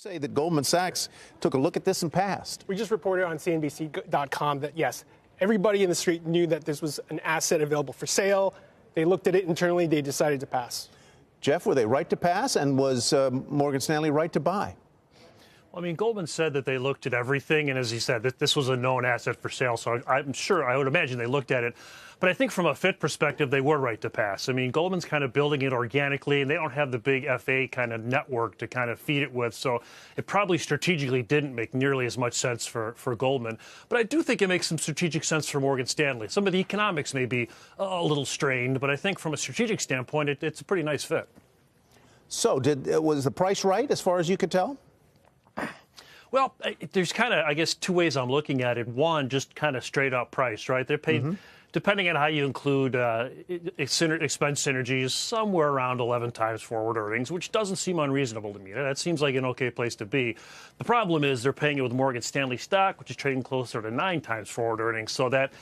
Say that Goldman Sachs took a look at this and passed. We just reported on CNBC.com that, yes, everybody in the street knew that this was an asset available for sale. They looked at it internally. They decided to pass. Jeff, were they right to pass? And was Morgan Stanley right to buy? I mean, Goldman said that they looked at everything, and as he said, that this was a known asset for sale. So I'm sure, I would imagine they looked at it. But I think from a fit perspective, they were right to pass. I mean, Goldman's kind of building it organically, and they don't have the big FA kind of network to kind of feed it with. So it probably strategically didn't make nearly as much sense for Goldman. But I do think it makes some strategic sense for Morgan Stanley. Some of the economics may be a little strained, but I think from a strategic standpoint, it's a pretty nice fit. So was the price right as far as you could tell? Well, there's kind of, I guess, two ways I'm looking at it. One, just kind of straight up price, right? They're paid, depending on how you include expense synergies, somewhere around 11 times forward earnings, which doesn't seem unreasonable to me. That seems like an okay place to be. The problem is they're paying it with Morgan Stanley stock, which is trading closer to 9 times forward earnings. So that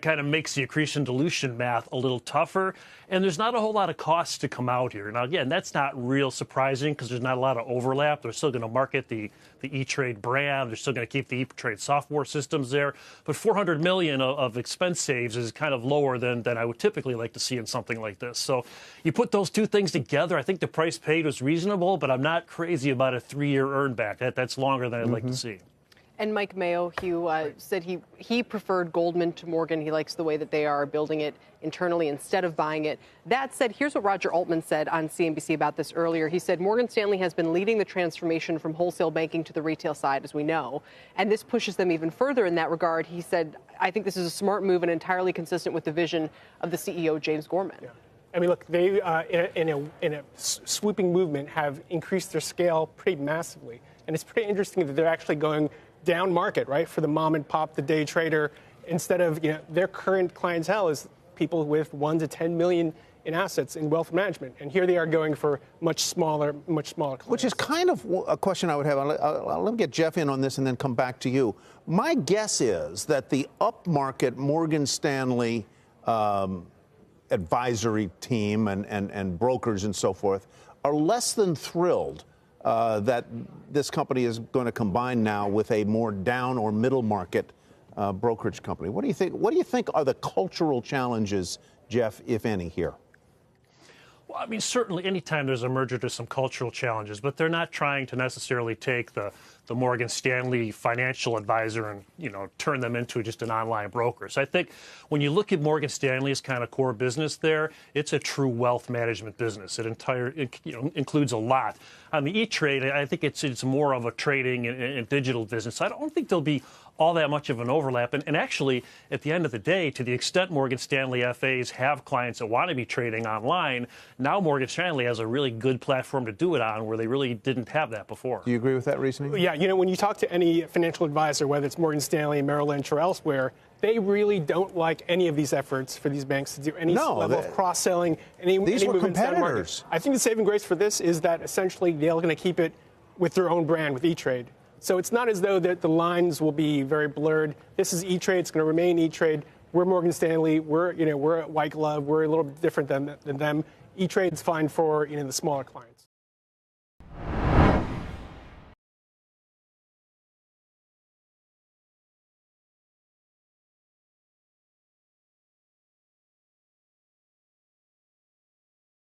kind of makes the accretion dilution math a little tougher. And there's not a whole lot of costs to come out here. Now, again, that's not real surprising because there's not a lot of overlap. They're still going to market the E-Trade brand. They're still going to keep the E-Trade software systems there. But $400 million of expense saves is kind of lower than I would typically like to see in something like this. So you put those two things together, I think the price paid was reasonable, but I'm not crazy about a 3-year earn back. That's longer than I'd like to see. And Mike Mayo, Hugh, said he preferred Goldman to Morgan. He likes the way that they are building it internally instead of buying it. That said, here's what Roger Altman said on CNBC about this earlier. He said Morgan Stanley has been leading the transformation from wholesale banking to the retail side, as we know, and this pushes them even further in that regard. He said, I think this is a smart move and entirely consistent with the vision of the CEO, James Gorman. Yeah. I mean, look, they, in a swooping movement, have increased their scale pretty massively. And it's pretty interesting that they're actually going down market, right, for the mom and pop, the day trader, instead of, their current clientele is people with 1 to 10 million in assets in wealth management. And here they are going for much smaller clients. Which is kind of a question I would have. Let me get Jeff in on this and then come back to you. My guess is that the upmarket Morgan Stanley advisory team and brokers and so forth are less than thrilled that this company is going to combine now with a more down or middle market brokerage company. What do you think? What do you think are the cultural challenges, Jeff, if any, here? Well, I mean, certainly anytime there's a merger, there's some cultural challenges, but they're not trying to necessarily take the Morgan Stanley financial advisor and, turn them into just an online broker. So I think when you look at Morgan Stanley's kind of core business there, it's a true wealth management business. It includes a lot. On the E-Trade, I think it's more of a trading and digital business. I don't think there'll be all that much of an overlap. And actually, at the end of the day, to the extent Morgan Stanley FAs have clients that want to be trading online, now Morgan Stanley has a really good platform to do it on where they really didn't have that before. Do you agree with that reasoning? Yeah, when you talk to any financial advisor, whether it's Morgan Stanley, Merrill Lynch, or elsewhere, they really don't like any of these efforts for these banks to do any level of cross-selling, these were movements down market. competitors. I think the saving grace for this is that essentially they're going to keep it with their own brand, with E-Trade. So it's not as though that the lines will be very blurred. This is E-Trade. It's going to remain E-Trade. We're Morgan Stanley. We're at White Glove. We're a little bit different than them. E-Trade's fine for the smaller clients.